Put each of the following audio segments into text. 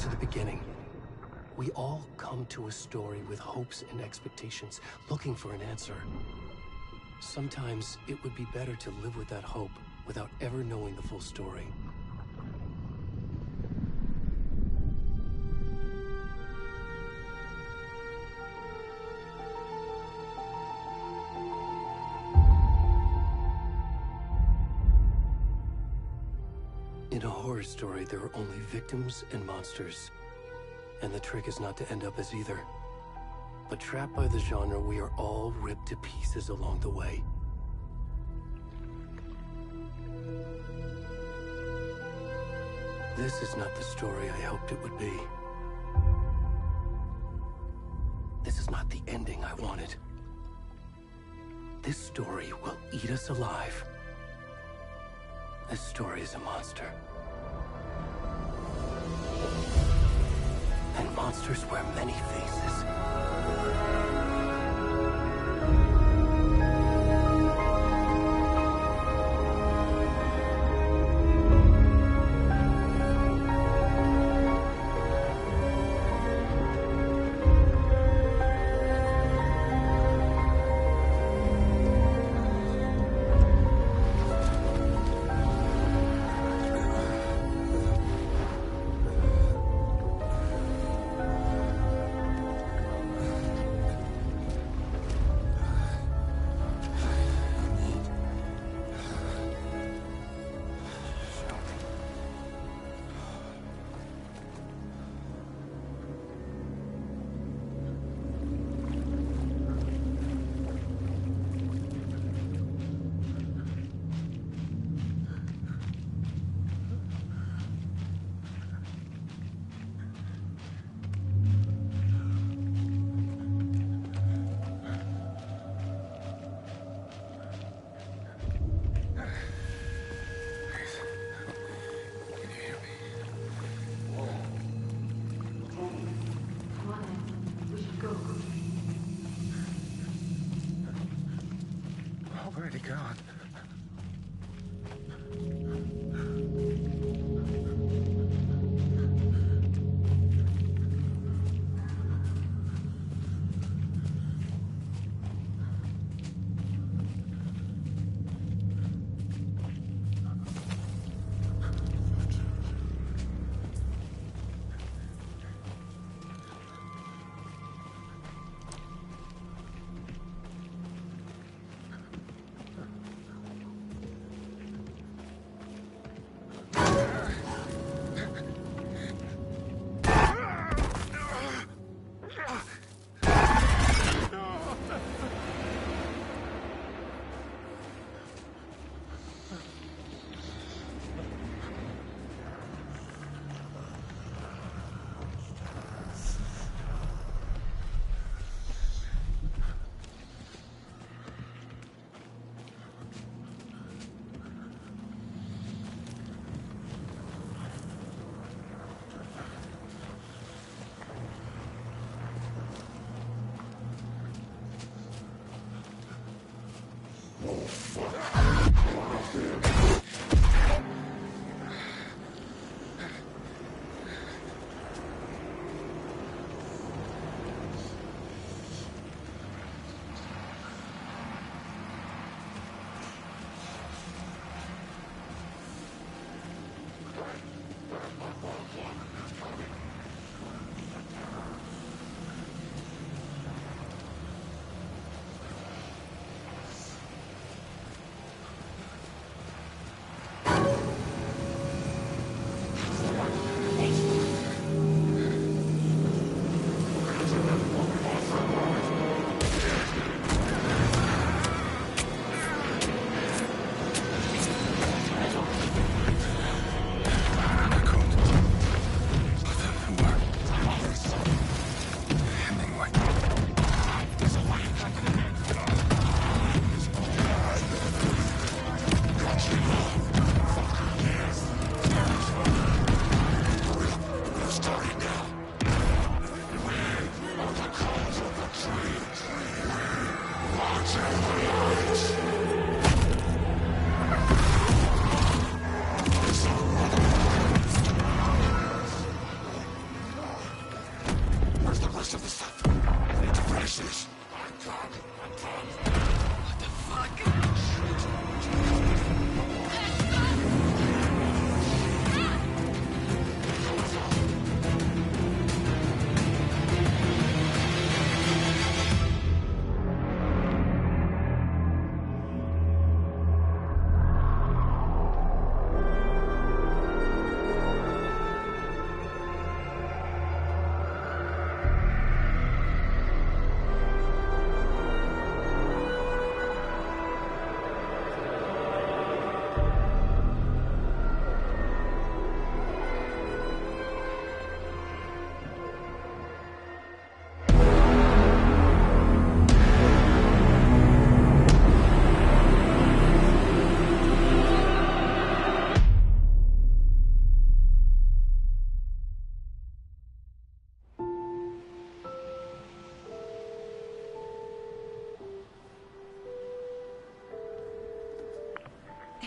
to the beginning. We all come to a story with hopes and expectations, looking for an answer. Sometimes it would be better to live with that hope without ever knowing the full story. In a horror story, there are only victims and monsters. And the trick is not to end up as either. But trapped by the genre, we are all ripped to pieces along the way. This is not the story I hoped it would be. This is not the ending I wanted. This story will eat us alive. This story is a monster. And monsters wear many faces. Already gone.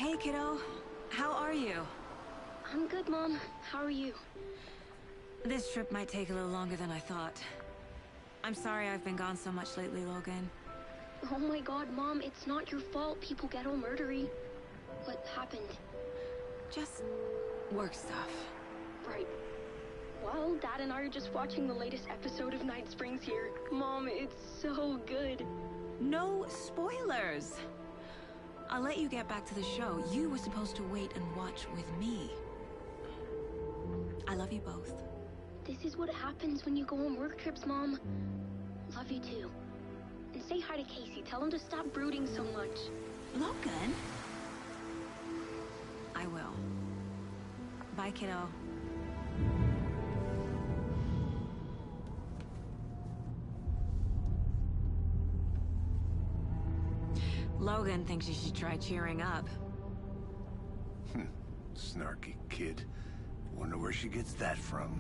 Hey, kiddo. How are you? I'm good, Mom. How are you? This trip might take a little longer than I thought. I'm sorry I've been gone so much lately, Logan. Oh my god, Mom, it's not your fault people get all murdery. What happened? Just work stuff. Right. Well, Dad and I are just watching the latest episode of Night Springs here. Mom, it's so good. No spoilers! I'll let you get back to the show. You were supposed to wait and watch with me. I love you both. This is what happens when you go on work trips, Mom. Love you too. And say hi to Casey. Tell him to stop brooding so much. Logan? I will. Bye, kiddo. Logan thinks you should try cheering up. Snarky kid. Wonder where she gets that from.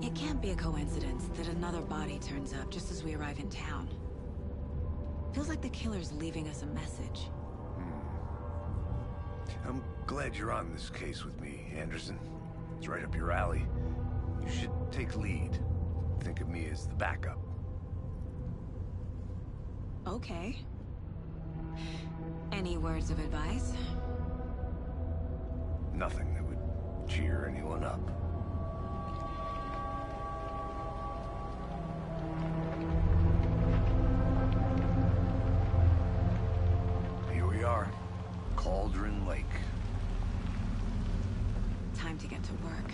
It can't be a coincidence that another body turns up just as we arrive in town. Feels like the killer's leaving us a message. I'm glad you're on this case with me, Anderson. It's right up your alley. You should take lead. Think of me as the backup. Okay. Any words of advice? Nothing that would cheer anyone up. Here we are. Cauldron Lake. Time to get to work.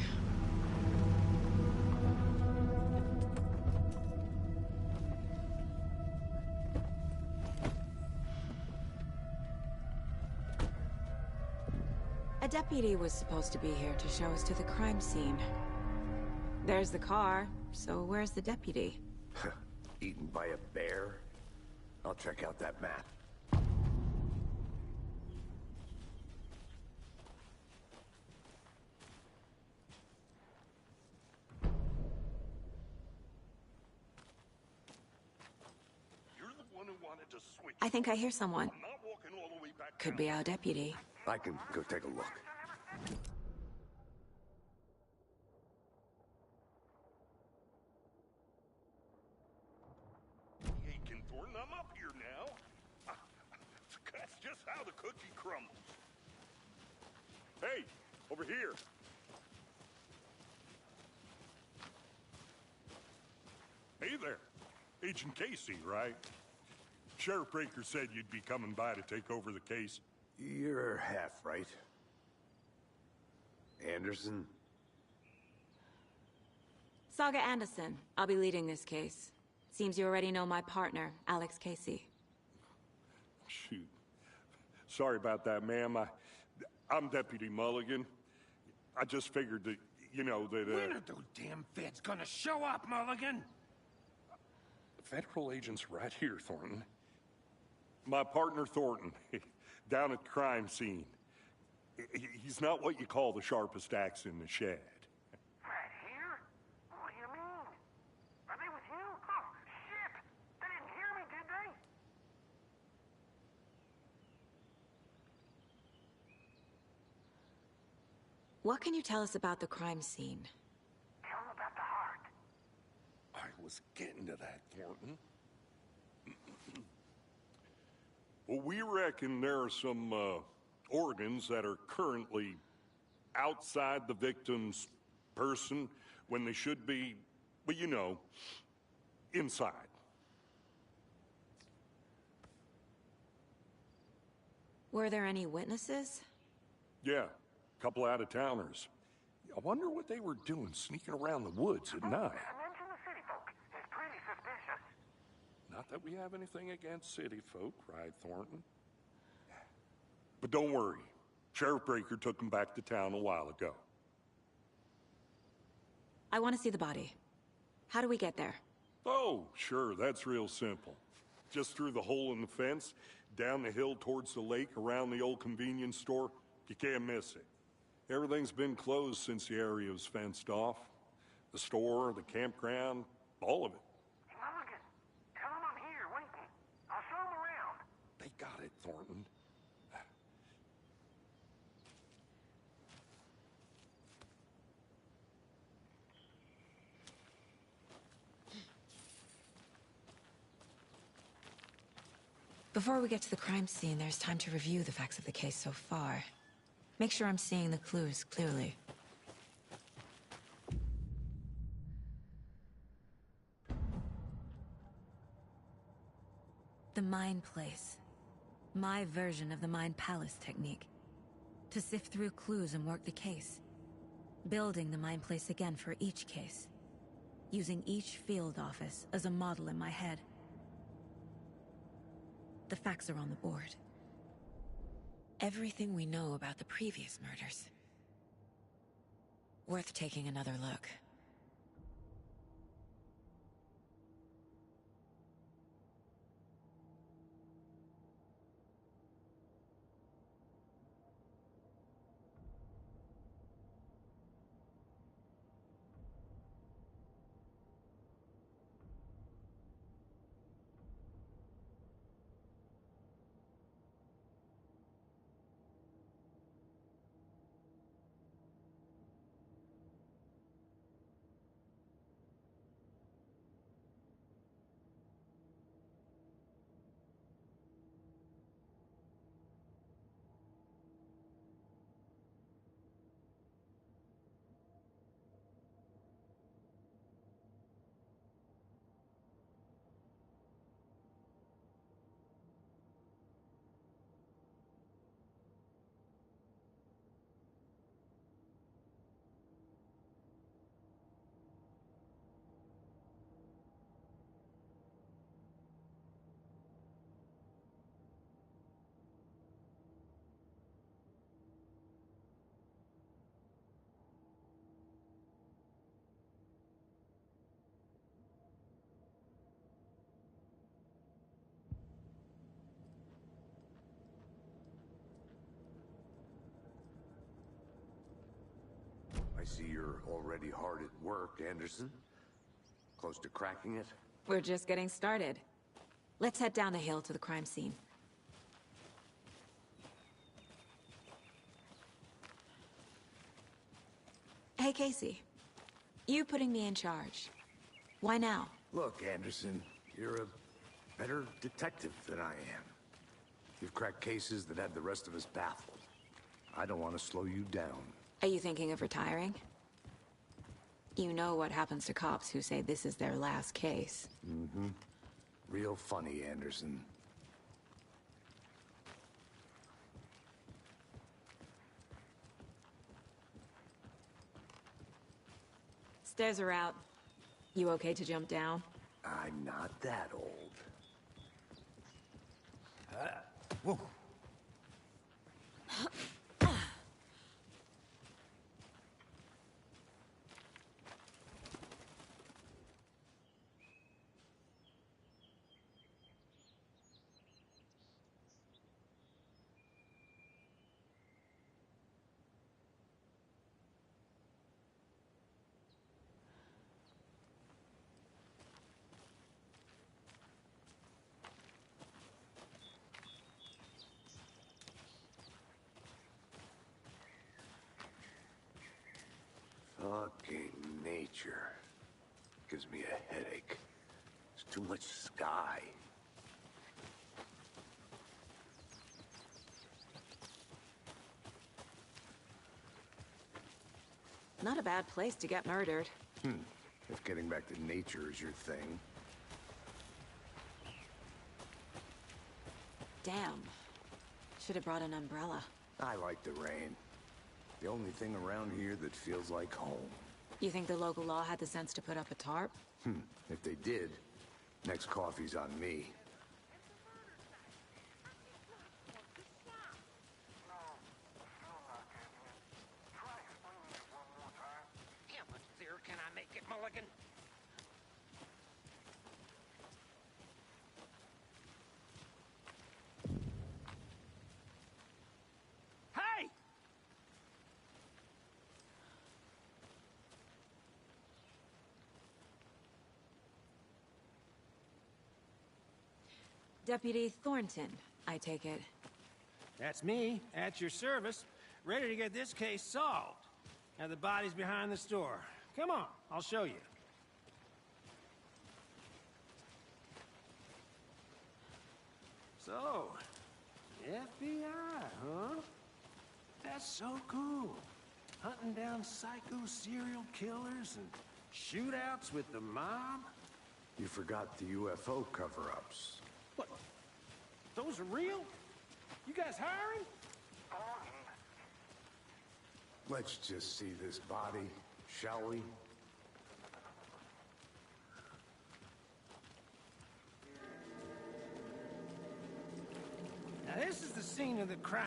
A deputy was supposed to be here to show us to the crime scene. There's the car, so where's the deputy? Eaten by a bear? I'll check out that map. You're the one who wanted to switch. I think I hear someone. I'm not walking all the way back Could down. be our deputy. I can go take a look. Aiken Thornton, I'm up here now. That's just how the cookie crumbles. Hey, over here. Hey there. Agent Casey, right? Sheriff Breaker said you'd be coming by to take over the case. You're half right. Anderson? Saga Anderson. I'll be leading this case. Seems you already know my partner, Alex Casey. Shoot. Sorry about that, ma'am. I'm Deputy Mulligan. I just figured that, you know, that, When are those damn feds gonna show up, Mulligan? Federal agent's right here, Thornton. My partner, Thornton, down at the crime scene. He's not what you call the sharpest axe in the shed. Right here? What do you mean? Are they with you? Oh, shit! They didn't hear me, did they? What can you tell us about the crime scene? Tell them about the heart. I was getting to that, Thornton. Well, we reckon there are some organs that are currently outside the victim's person when they should be, well, you know, inside. Were there any witnesses? Yeah, a couple out-of-towners. I wonder what they were doing sneaking around the woods at night. Mention the city folk. It's pretty suspicious. Not that we have anything against city folk, right, Thornton? But don't worry. Sheriff Breaker took them back to town a while ago. I want to see the body. How do we get there? Oh, sure, that's real simple. Just through the hole in the fence, down the hill towards the lake, around the old convenience store. You can't miss it. Everything's been closed since the area was fenced off. The store, the campground, all of it. Hey, Mulligan, tell him I'm here waiting. I'll show him around. They got it, Thornton. Before we get to the crime scene, there's time to review the facts of the case so far. Make sure I'm seeing the clues clearly. The Mind Place. My version of the Mind Palace technique. To sift through clues and work the case. Building the Mind Place again for each case. Using each field office as a model in my head. The facts are on the board. Everything we know about the previous murders. Worth taking another look. I see you're already hard at work, Anderson. Close to cracking it? We're just getting started. Let's head down the hill to the crime scene. Hey, Casey. You putting me in charge. Why now? Look, Anderson, you're a better detective than I am. You've cracked cases that had the rest of us baffled. I don't want to slow you down. Are you thinking of retiring? You know what happens to cops who say this is their last case. Mm-hmm. Real funny, Anderson. Stairs are out. You okay to jump down? I'm not that old. Whoa. Fucking nature. Gives me a headache. There's too much sky. Not a bad place to get murdered. If getting back to nature is your thing. Damn. Should have brought an umbrella. I like the rain. The only thing around here that feels like home. You think the local law had the sense to put up a tarp? If they did, next coffee's on me. How much clearer can I make it, Mulligan? Hey! Deputy Thornton, I take it. That's me, at your service, ready to get this case solved. Now the body's behind the store. Come on, I'll show you. So, FBI, huh? That's so cool. Hunting down psycho serial killers and shootouts with the mob? You forgot the UFO cover-ups. What? Those are real? You guys hiring? Let's just see this body, shall we? Now this is the scene of the crime.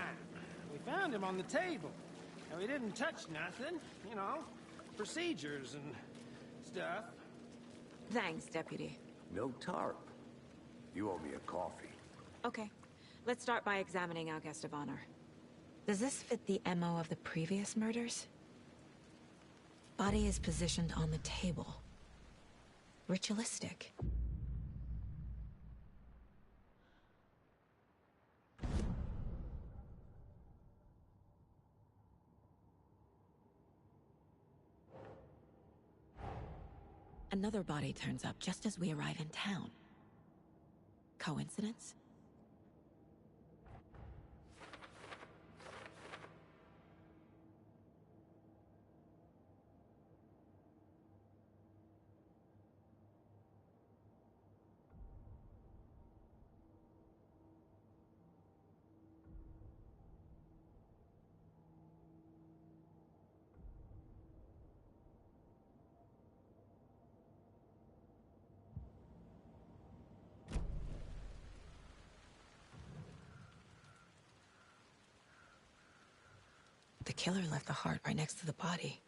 We found him on the table. And we didn't touch nothing, you know, procedures and stuff. Thanks, Deputy. No tarp. You owe me a coffee. Okay. Let's start by examining our guest of honor. Does this fit the MO of the previous murders? Body is positioned on the table. Ritualistic. Another body turns up just as we arrive in town. Coincidence? The killer left the heart right next to the body.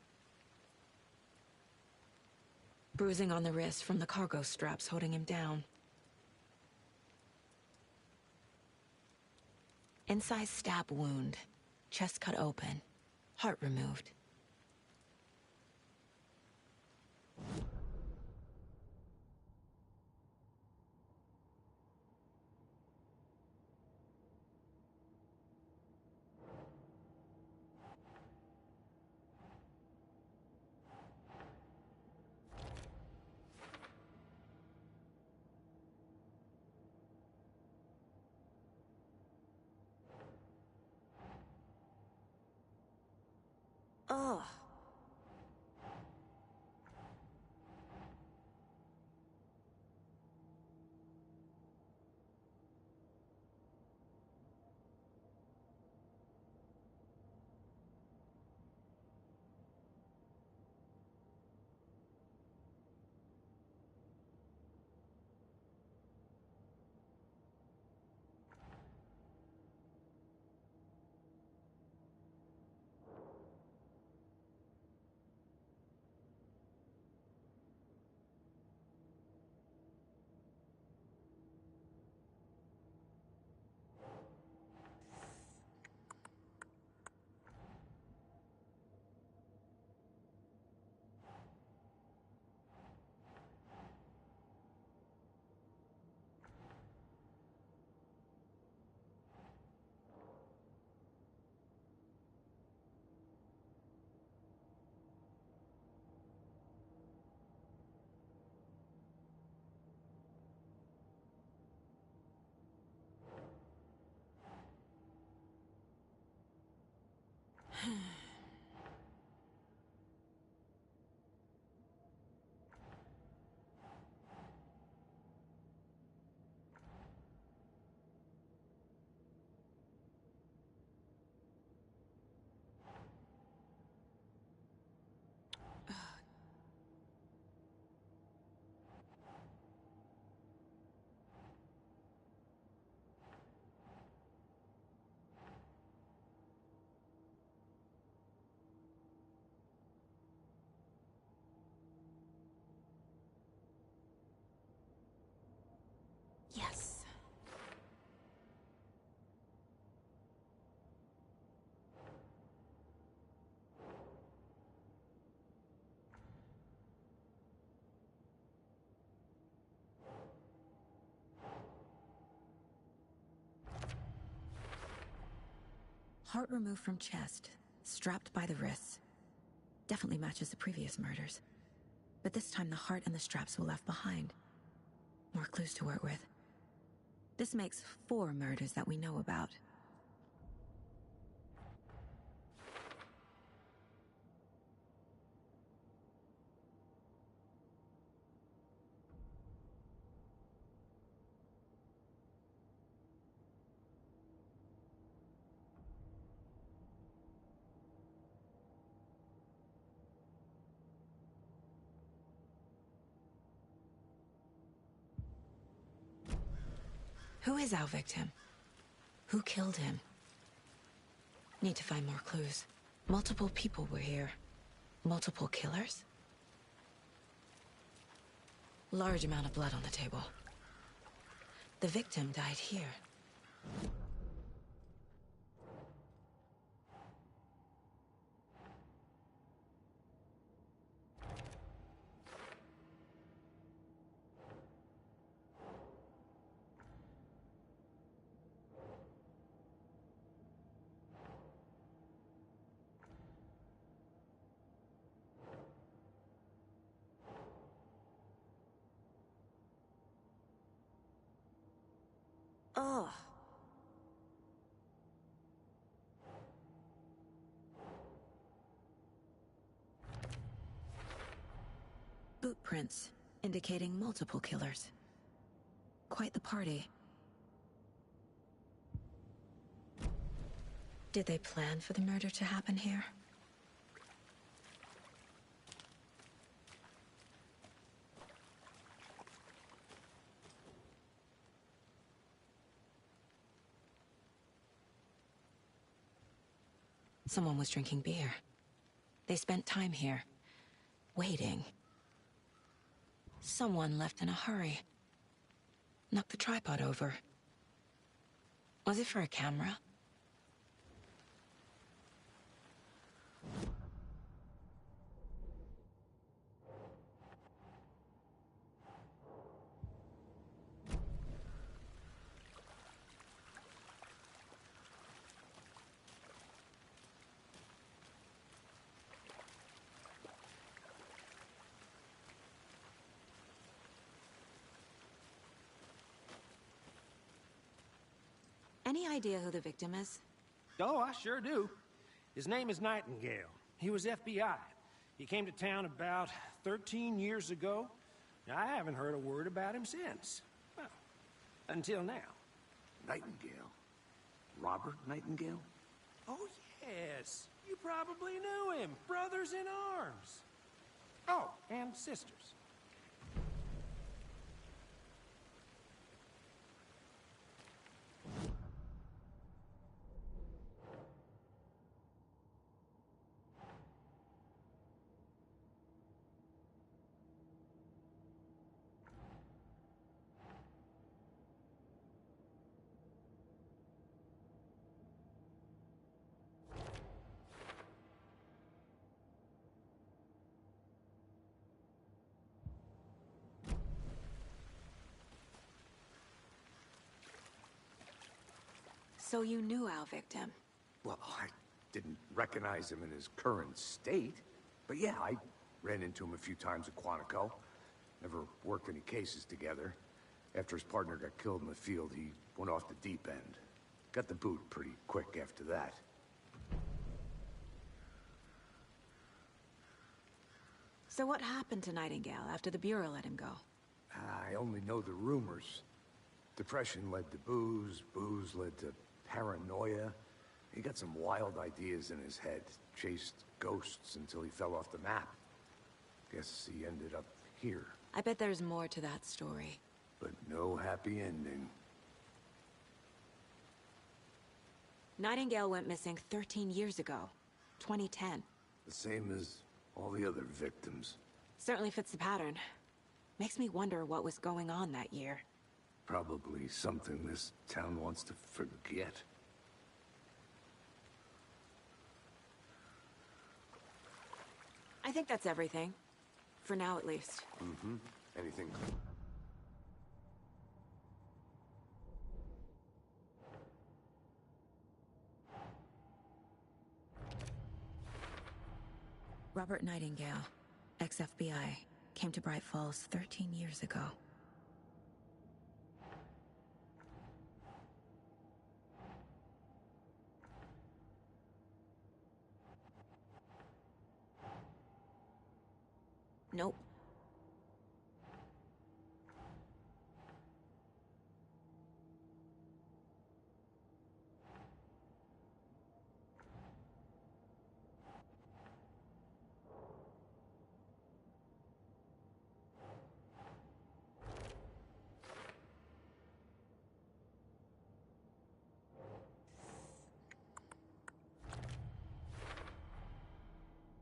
Bruising on the wrist from the cargo straps holding him down. Incised stab wound. Chest cut open. Heart removed. Ugh. Heart removed from chest, strapped by the wrists. Definitely matches the previous murders. But this time the heart and the straps were left behind. More clues to work with. This makes 4 murders that we know about. Who is our victim? Who killed him? Need to find more clues. Multiple people were here. Multiple killers? Large amount of blood on the table. The victim died here. Ugh. Boot prints, indicating multiple killers. Quite the party. Did they plan for the murder to happen here? Someone was drinking beer. They spent time here, waiting. Someone left in a hurry. Knocked the tripod over. Was it for a camera? Any idea who the victim is? Oh, I sure do. His name is Nightingale. He was FBI. He came to town about 13 years ago. I haven't heard a word about him since. Well, until now. Nightingale? Robert Nightingale? Oh, yes. You probably knew him. Brothers in arms. Oh, and sisters. So you knew our victim? Well, I didn't recognize him in his current state. But yeah, I ran into him a few times at Quantico. Never worked any cases together. After his partner got killed in the field, he went off the deep end. Got the boot pretty quick after that. So what happened to Nightingale after the Bureau let him go? I only know the rumors. Depression led to booze, booze led to paranoia. He got some wild ideas in his head, chased ghosts until he fell off the map. Guess he ended up here. I bet there's more to that story. But no happy ending. Nightingale went missing 13 years ago, 2010. The same as all the other victims. Certainly fits the pattern. Makes me wonder what was going on that year. Probably something this town wants to forget. I think that's everything. For now, at least. Mm-hmm. Anything? Robert Nightingale, ex-FBI, came to Bright Falls 13 years ago. Nope.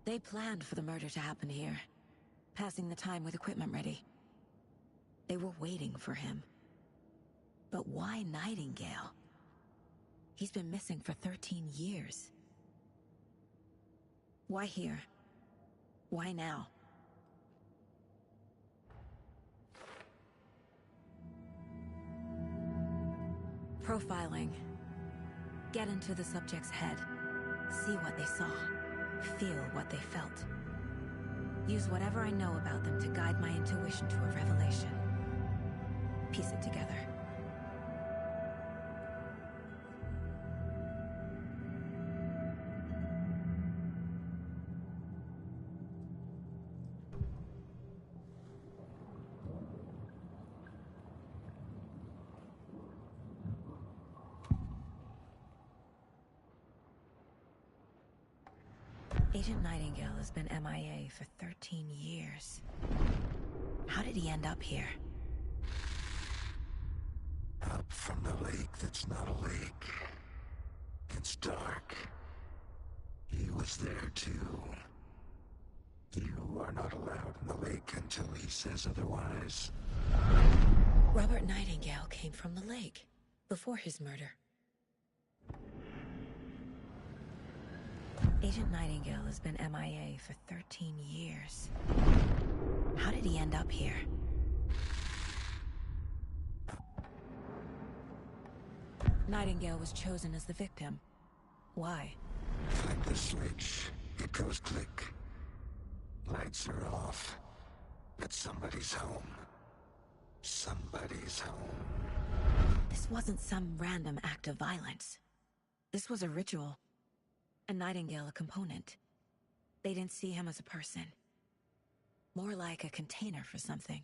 They planned for the murder to happen here, passing the time with equipment ready. They were waiting for him. But why Nightingale? He's been missing for 13 years. Why here? Why now? Profiling. Get into the subject's head. See what they saw. Feel what they felt. Use whatever I know about them to guide my intuition to a revelation. Piece it together. Agent Nightingale has been MIA for 13 years. How did he end up here? Up from the lake that's not a lake. It's dark. He was there too. You are not allowed in the lake until he says otherwise. Robert Nightingale came from the lake, before his murder. Agent Nightingale has been MIA for 13 years. How did he end up here? Nightingale was chosen as the victim. Why? Flick the switch. It goes click. Lights are off. But somebody's home. Somebody's home. This wasn't some random act of violence. This was a ritual. And Nightingale a component. They didn't see him as a person. More like a container for something.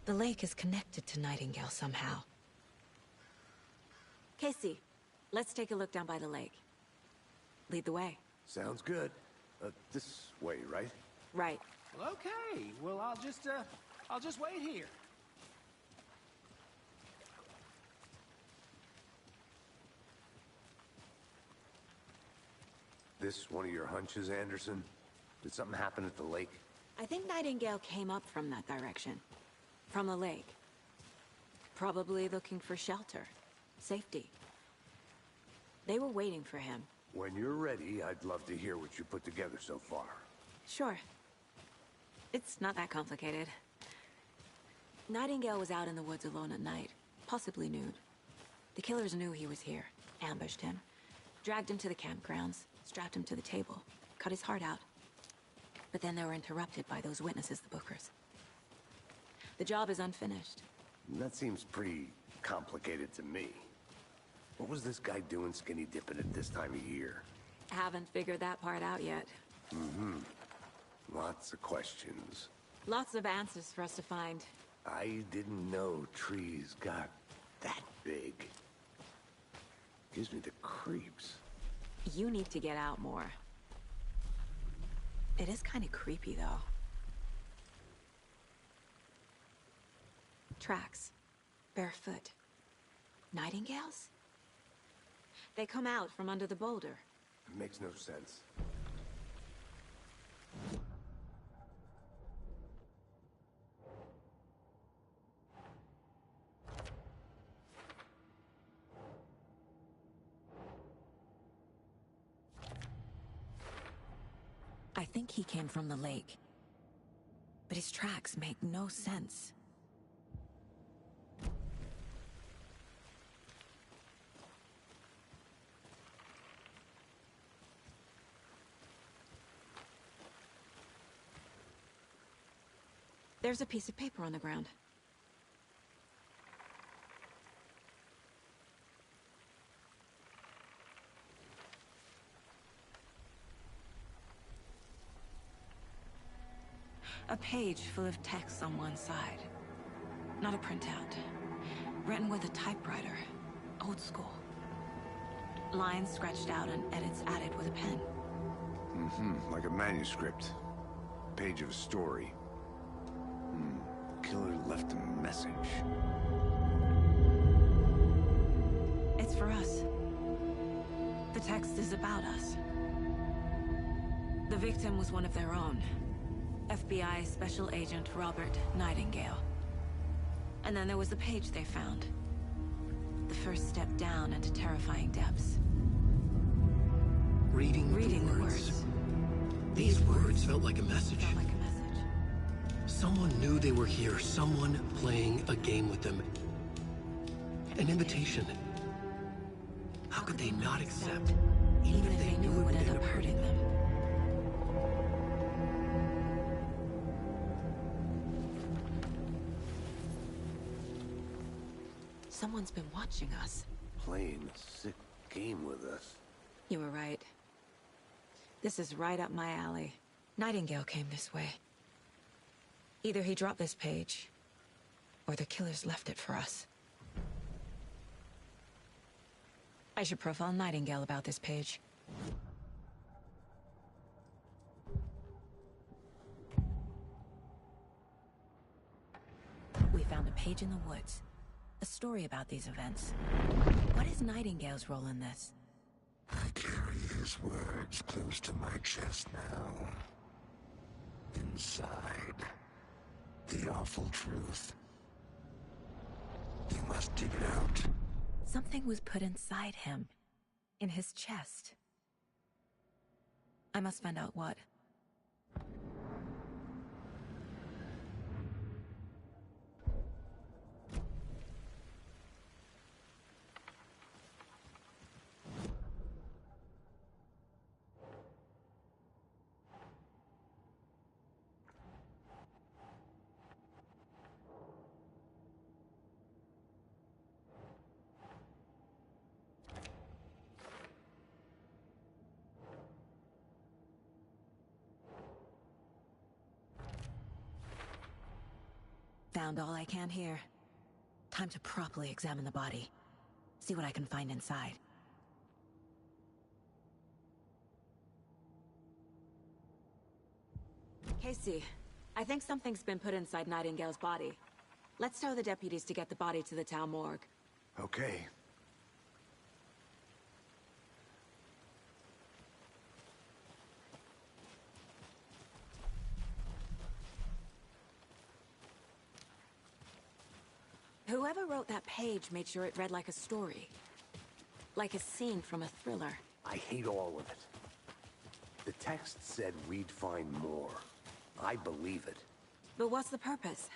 The lake is connected to Nightingale somehow. Casey, let's take a look down by the lake. Lead the way. Sounds good. This way, right? Right. Well, okay. Well, I'll just wait here. This one of your hunches, Anderson? Did something happen at the lake? I think Nightingale came up from that direction. From the lake. Probably looking for shelter. Safety. They were waiting for him. When you're ready, I'd love to hear what you put together so far. Sure. It's not that complicated. Nightingale was out in the woods alone at night, possibly nude. The killers knew he was here, ambushed him, dragged him to the campgrounds, strapped him to the table, cut his heart out. But then they were interrupted by those witnesses, the Bookers. The job is unfinished. That seems pretty complicated to me. What was this guy doing skinny dipping at this time of year? Haven't figured that part out yet. Lots of questions. Lots of answers for us to find. I didn't know trees got that big. Gives me the creeps. You need to get out more. It is kind of creepy, though. Tracks. Barefoot. Nightingales? They come out from under the boulder. It makes no sense. I think he came from the lake. But his tracks make no sense. There's a piece of paper on the ground. A page full of text on one side. Not a printout. Written with a typewriter. Old school. Lines scratched out and edits added with a pen. Mm-hmm, like a manuscript. Page of a story. Killer left a message. It's for us. The text is about us. The victim was one of their own. FBI Special Agent Robert Nightingale. And then there was the page they found. The first step down into terrifying depths. Reading the words. These words felt like a message. Felt like a message. Someone knew they were here. Someone playing a game with them. An invitation. How could they not accept? Even if they knew it would end up hurting them. Someone's been watching us. Playing a sick game with us. You were right. This is right up my alley. Nightingale came this way. Either he dropped this page, or the killers left it for us. I should profile Nightingale about this page. We found a page in the woods. A story about these events. What is Nightingale's role in this? I carry his words close to my chest now. Inside, the awful truth. You must dig it out. Something was put inside him. In his chest. I must find out what. Found all I can here. Time to properly examine the body. See what I can find inside. Casey, I think something's been put inside Nightingale's body. Let's tell the deputies to get the body to the town morgue. Okay. Whoever wrote that page made sure it read like a story. Like a scene from a thriller. I hate all of it. The text said we'd find more. I believe it. But what's the purpose?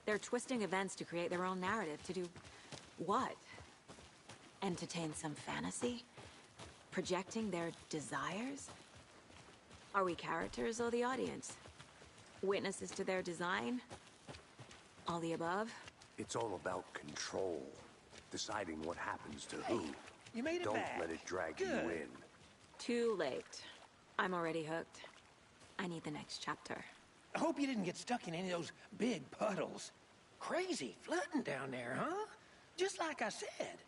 They're twisting events to create their own narrative. To do what? Entertain some fantasy? Projecting their desires? Are we characters or the audience? Witnesses to their design? All the above? It's all about control. Deciding what happens to who. You made it Don't back. let it drag you Good. in. Too late. I'm already hooked. I need the next chapter. I hope you didn't get stuck in any of those big puddles. Crazy flooding down there, huh? Just like I said.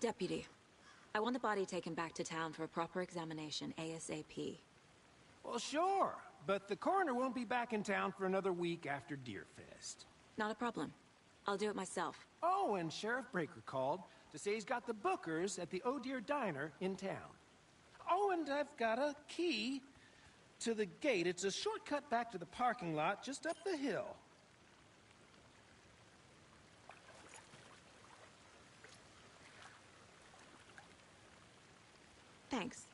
Deputy, I want the body taken back to town for a proper examination ASAP. Well, sure. But the coroner won't be back in town for another week after Deerfest. Not a problem. I'll do it myself. Oh, and Sheriff Breaker called to say he's got the Bookers at the Oh Dear Diner in town. Oh, and I've got a key to the gate. It's a shortcut back to the parking lot just up the hill. Thanks.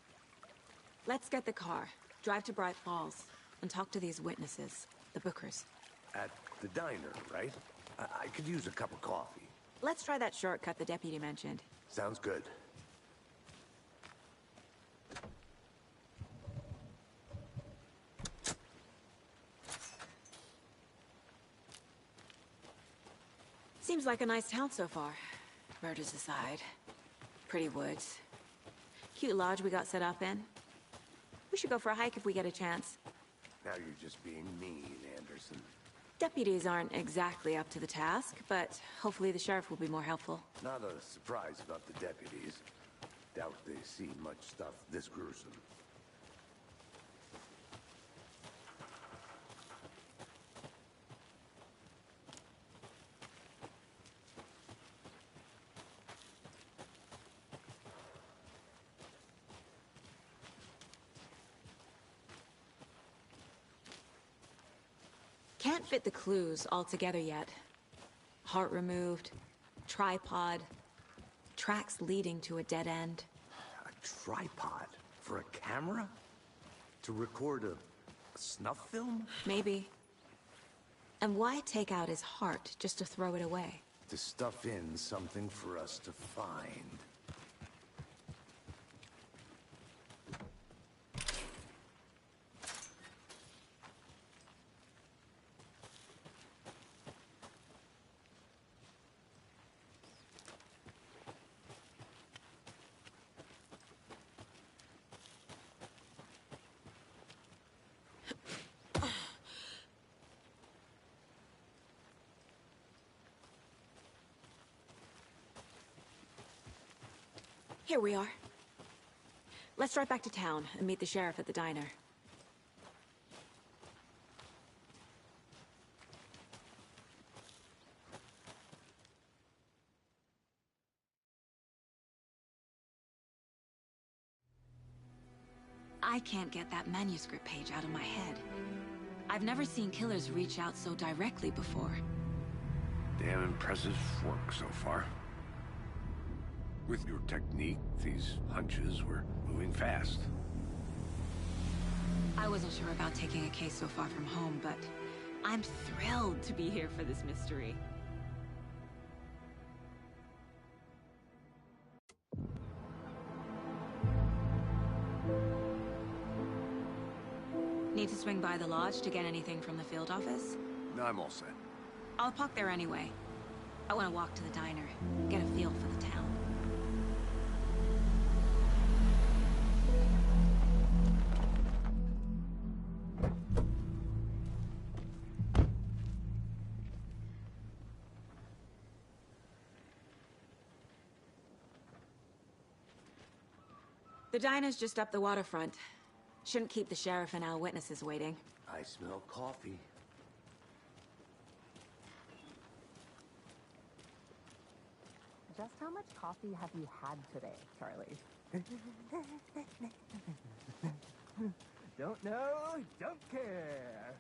Let's get the car, drive to Bright Falls, and talk to these witnesses, the Bookers. At the diner, right? I could use a cup of coffee. Let's try that shortcut the deputy mentioned. Sounds good. Seems like a nice town so far. Murders aside. Pretty woods. Cute lodge we got set up in. We should go for a hike if we get a chance. Now you're just being mean, Anderson. Deputies aren't exactly up to the task, but hopefully the sheriff will be more helpful. Not a surprise about the deputies. Doubt they see much stuff this gruesome. Can't fit the clues all together yet. Heart removed, tripod, tracks leading to a dead end. A tripod? For a camera? To record a snuff film? Maybe. And why take out his heart just to throw it away? To stuff in something for us to find. Here we are. Let's drive back to town and meet the sheriff at the diner. I can't get that manuscript page out of my head. I've never seen killers reach out so directly before. Damn impressive work so far. With your technique, these hunches were moving fast. I wasn't sure about taking a case so far from home, but I'm thrilled to be here for this mystery. Need to swing by the lodge to get anything from the field office? No, I'm all set. I'll park there anyway. I want to walk to the diner, get a feel for the town. The diner's just up the waterfront. Shouldn't keep the sheriff and our witnesses waiting. I smell coffee. Just how much coffee have you had today, Charlie? Don't know, don't care.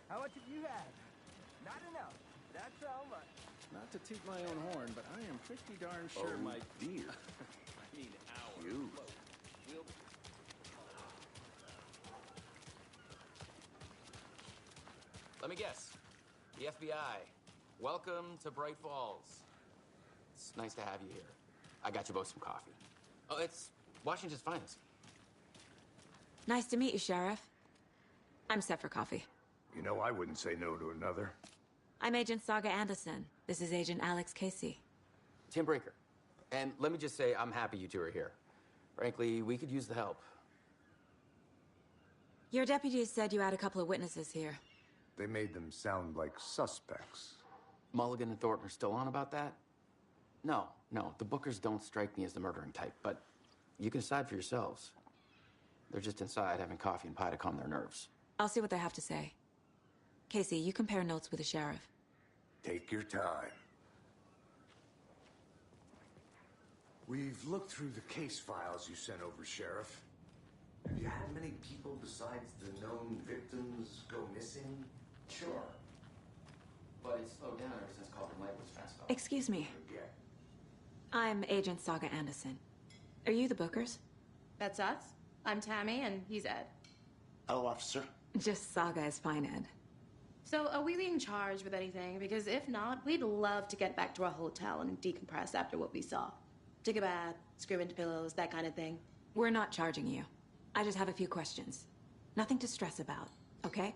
How much have you had? Not enough. That's how much. Not to toot my own horn, but I am pretty darn sure my dear. I mean, our You. We'll... Let me guess. The FBI. Welcome to Bright Falls. It's nice to have you here. I got you both some coffee. Oh, it's Washington's finest. Nice to meet you, Sheriff. I'm set for coffee. You know, I wouldn't say no to another. I'm Agent Saga Anderson. This is Agent Alex Casey. Tim Breaker. And let me just say, I'm happy you two are here. Frankly, we could use the help. Your deputies said you had a couple of witnesses here. They made them sound like suspects. Mulligan and Thornton are still on about that? No, the Bookers don't strike me as the murdering type, but you can decide for yourselves. They're just inside having coffee and pie to calm their nerves. I'll see what they have to say. Casey, you compare notes with the sheriff. Take your time. We've looked through the case files you sent over, Sheriff. Have you had many people besides the known victims go missing? Sure. But it's slowed down ever since Cauldron Lake was transferred. Excuse me. Yeah. I'm Agent Saga Anderson. Are you the Bookers? That's us. I'm Tammy, and he's Ed. Hello, officer. Just Saga is fine, Ed. So, are we being charged with anything? Because if not, we'd love to get back to our hotel and decompress after what we saw. Take a bath, scream into pillows, that kind of thing. We're not charging you. I just have a few questions. Nothing to stress about, okay?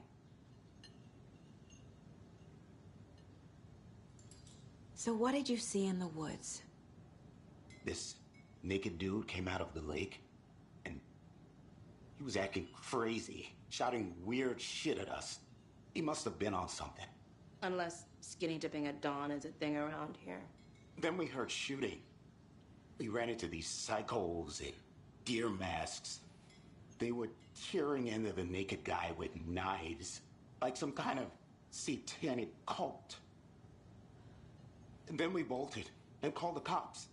So what did you see in the woods? This naked dude came out of the lake, and he was acting crazy, shouting weird shit at us. He must have been on something. Unless skinny dipping at dawn is a thing around here. Then we heard shooting. We ran into these psychos in deer masks. They were tearing into the naked guy with knives, like some kind of satanic cult. And then we bolted and called the cops.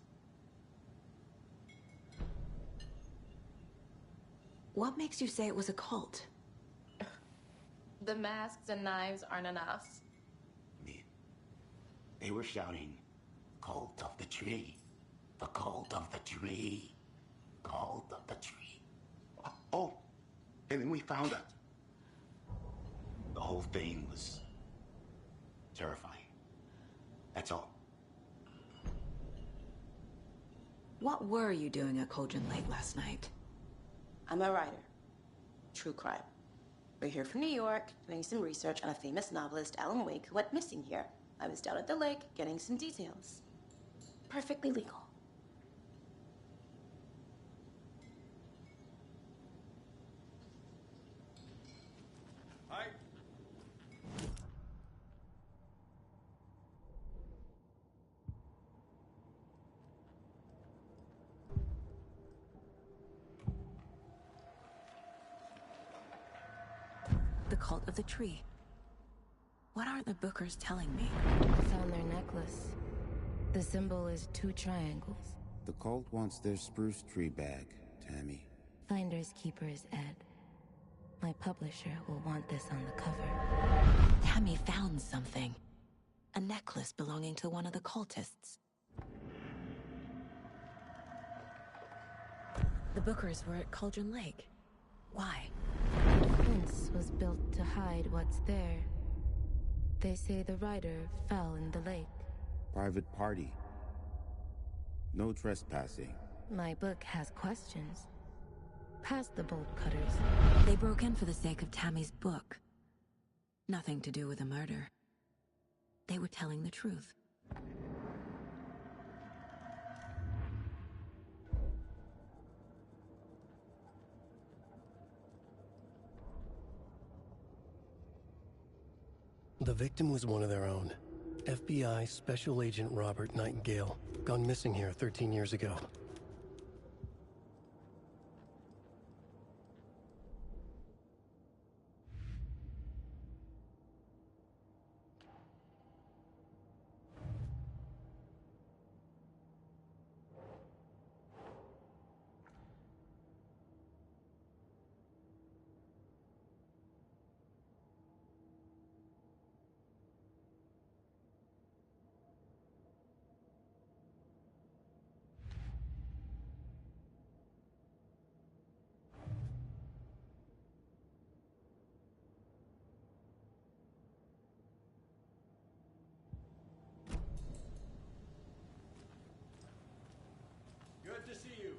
What makes you say it was a cult? The masks and knives aren't enough. They were shouting, "Cult of the tree. The cult of the tree. Cult of the tree." Oh, and then we found it. The whole thing was terrifying. That's all. What were you doing at Cauldron Lake last night? I'm a writer. True crime. We're here from New York, doing some research on a famous novelist, Alan Wake, who went missing here. I was down at the lake, getting some details. Perfectly legal. Hi. The cult of the tree. What are the Bookers telling me? Found their necklace. The symbol is 2 triangles. The cult wants their spruce tree back, Tammy. Finders keepers, Ed. My publisher will want this on the cover. Tammy found something. A necklace belonging to one of the cultists. The Bookers were at Cauldron Lake. Why? The fence was built to hide what's there. They say the rider fell in the lake. Private party. No trespassing. My book has questions. Past the bolt cutters. They broke in for the sake of Tammy's book. Nothing to do with a murder. They were telling the truth. The victim was one of their own. FBI Special Agent Robert Nightingale, gone missing here 13 years ago. Good to see you.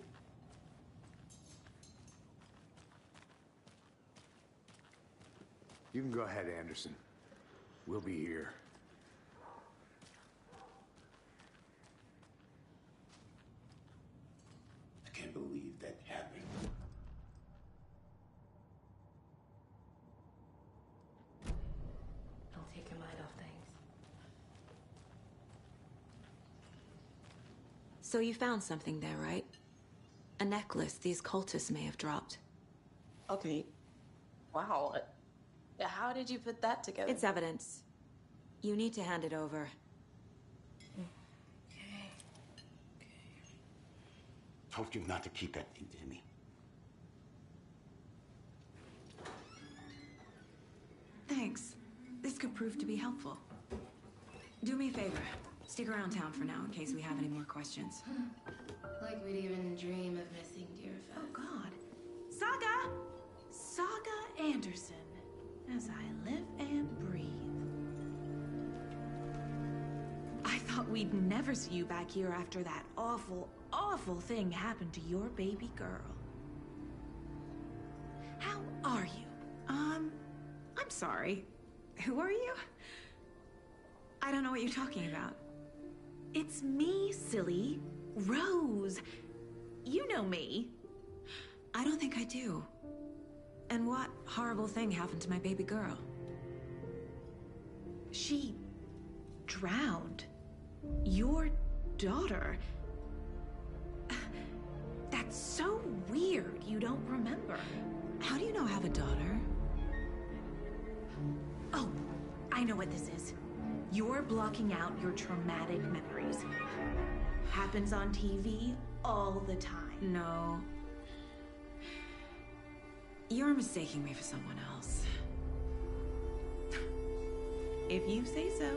You can go ahead, Anderson. We'll be here. I can't believe that happened. I'll take your mind off things. So you found something there, right? A necklace these cultists may have dropped. Okay. Wow. How did you put that together? It's evidence. You need to hand it over. Told you not to keep that thing to me. Thanks. This could prove to be helpful. Do me a favor. Stick around town for now in case we have any more questions. Like we'd even dream of missing Deerfest. Oh, God. Saga! Saga Anderson. As I live and breathe. I thought we'd never see you back here after that awful, awful thing happened to your baby girl. How are you? I'm sorry. Who are you? I don't know what you're talking about. It's me, silly. Rose. You know me. I don't think I do. And what horrible thing happened to my baby girl? She drowned. Your daughter. That's so weird you don't remember. How do you know I have a daughter? Oh, I know what this is. You're blocking out your traumatic memories. Happens on TV all the time. No. You're mistaking me for someone else. If you say so.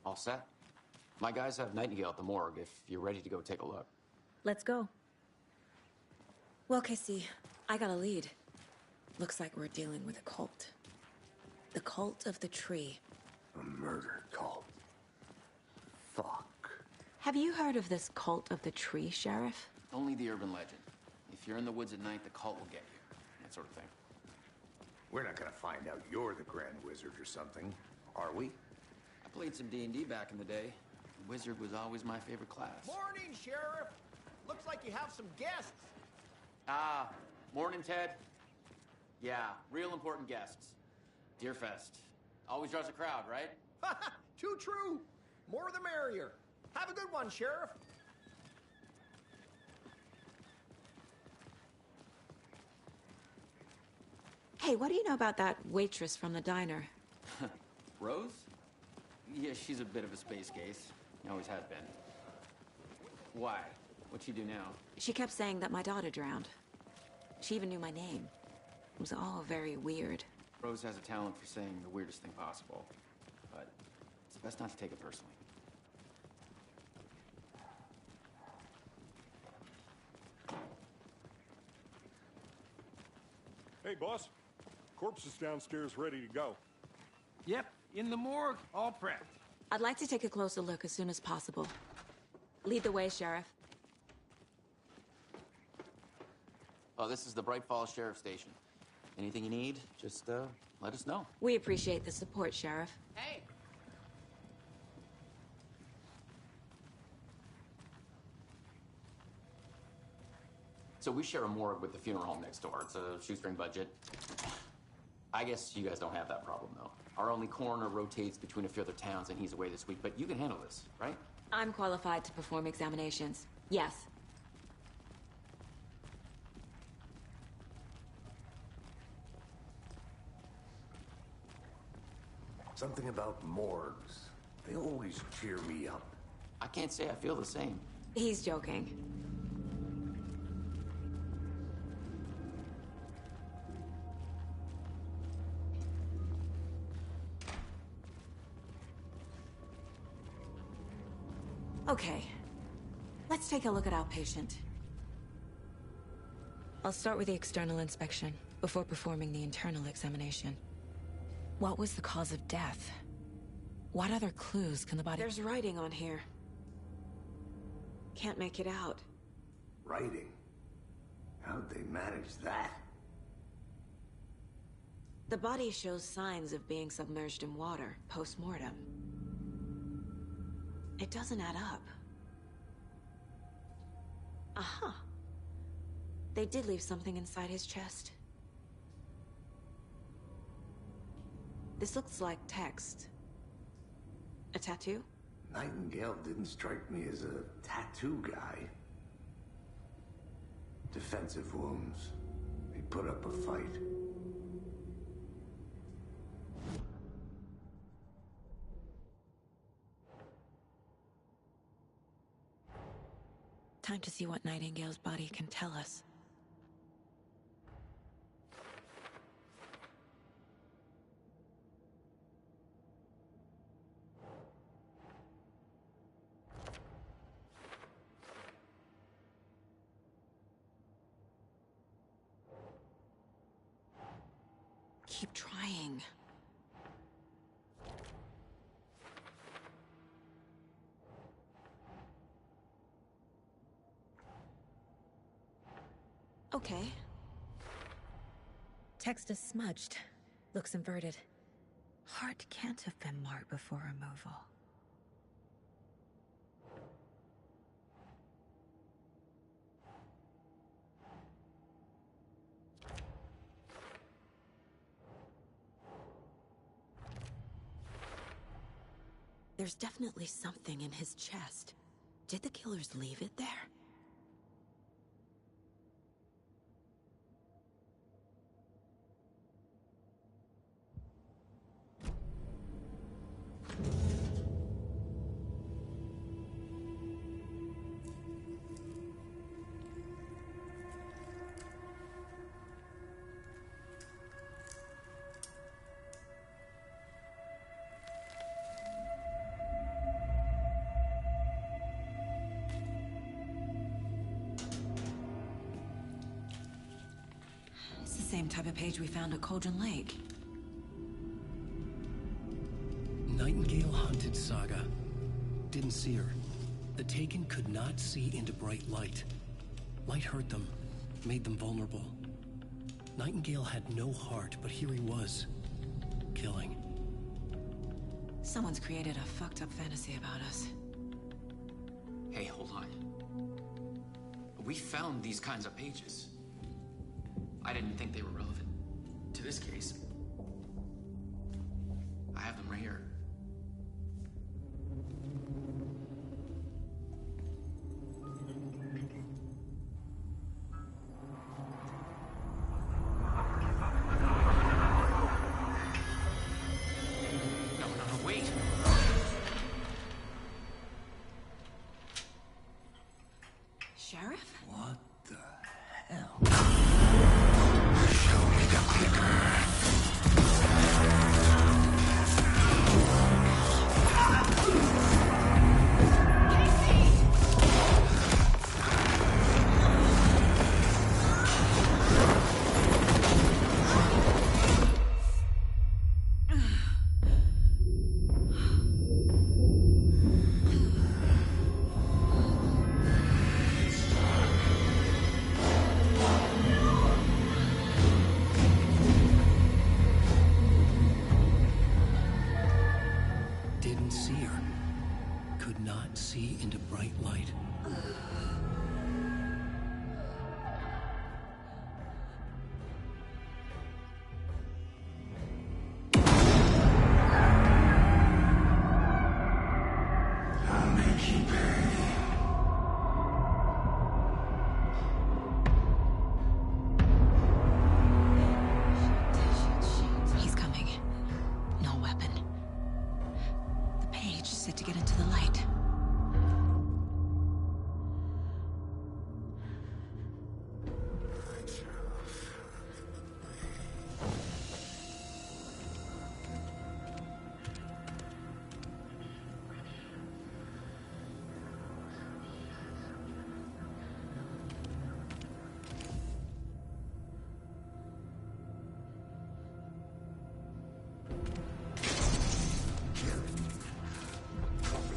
All set? My guys have Nightingale at the morgue if you're ready to go take a look. Let's go. Well, Casey, I got a lead. Looks like we're dealing with a cult. The cult of the tree. A murder cult. Fuck. Have you heard of this cult of the tree, Sheriff? Only the urban legend. If you're in the woods at night, the cult will get you. That sort of thing. We're not gonna find out you're the Grand Wizard or something, are we? I played some D&D back in the day. Wizard was always my favorite class. Morning, Sheriff. Looks like you have some guests. Ah, morning, Ted. Yeah, real important guests. Deerfest. Always draws a crowd, right? Too true. More the merrier. Have a good one, Sheriff. Hey, what do you know about that waitress from the diner? Rose? Yeah, she's a bit of a space case. Always has been. Why? What'd she do now? She kept saying that my daughter drowned. She even knew my name. It was all very weird. Rose has a talent for saying the weirdest thing possible. But it's best not to take it personally. Hey, boss. Corpse is downstairs ready to go. Yep, in the morgue, all prepped. I'd like to take a closer look as soon as possible. Lead the way, Sheriff. Oh, this is the Bright Falls Sheriff Station. Anything you need, just let us know. We appreciate the support, Sheriff. Hey! So we share a morgue with the funeral home next door. It's a shoestring budget. I guess you guys don't have that problem, though. Our only coroner rotates between a few other towns, and he's away this week. But you can handle this, right? I'm qualified to perform examinations. Yes. Something about morgues. They always cheer me up. I can't say I feel the same. He's joking. Okay, let's take a look at our patient. I'll start with the external inspection before performing the internal examination. What was the cause of death? What other clues can the body— There's writing on here. Can't make it out. Writing? How'd they manage that? The body shows signs of being submerged in water post-mortem. It doesn't add up. Uh-huh. They did leave something inside his chest. This looks like text. A tattoo? Nightingale didn't strike me as a tattoo guy. Defensive wounds. He put up a fight. Time to see what Nightingale's body can tell us. Keep trying. Okay. Text is smudged. Looks inverted. Heart can't have been marked before removal. There's definitely something in his chest. Did the killers leave it there? Same type of page we found at Cauldron Lake. Nightingale hunted Saga. Didn't see her. The Taken could not see into bright light. Light hurt them, made them vulnerable. Nightingale had no heart, but here he was, killing. Someone's created a fucked up fantasy about us. Hey, hold on. We found these kinds of pages. I didn't think they were relevant to this case. I have them right here. No, wait. Sheriff? What the hell? Didn't see her. Could not see into bright light. I'll make you pay. He's coming. No weapon. The page set to get into the light.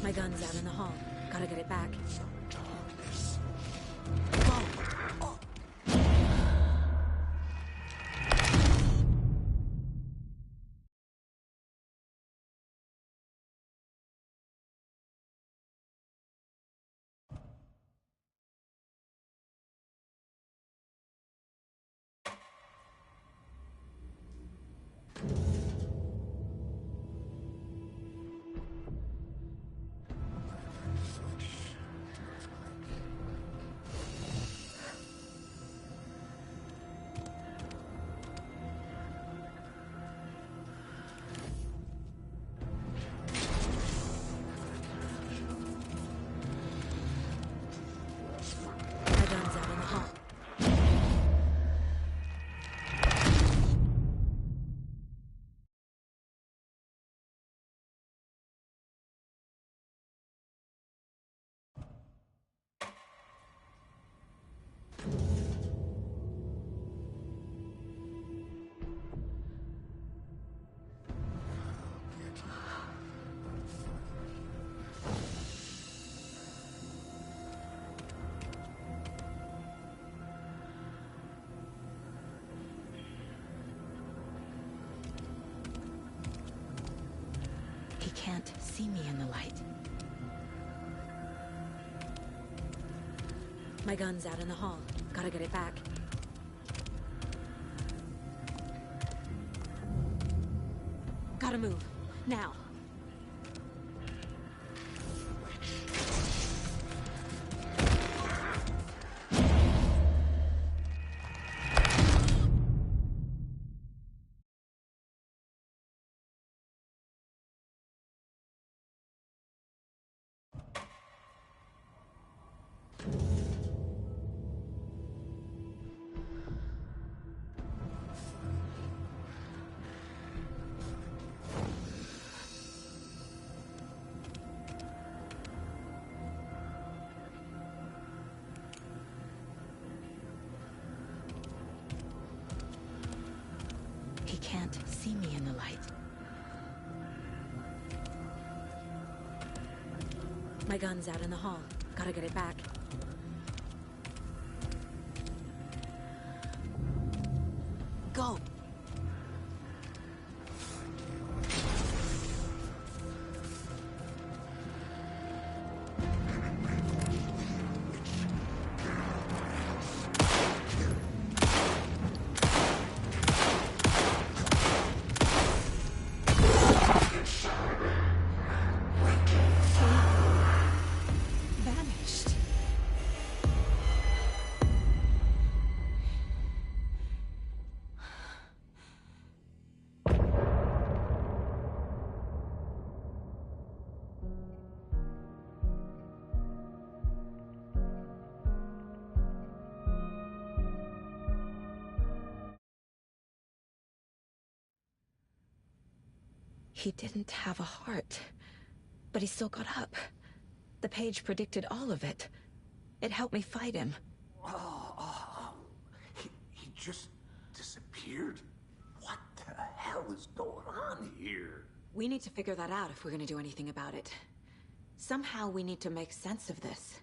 My gun's out in the hall. Gotta get it back. see me in the light. My gun's out in the hall. Gotta get it back. Gotta move. Now. He can't see me in the light. My gun's out in the hall. Gotta get it back. Go! Vanished. He didn't have a heart, but he still got up. The page predicted all of it. It helped me fight him. He just disappeared? What the hell is going on here? We need to figure that out if we're gonna do anything about it. Somehow we need to make sense of this.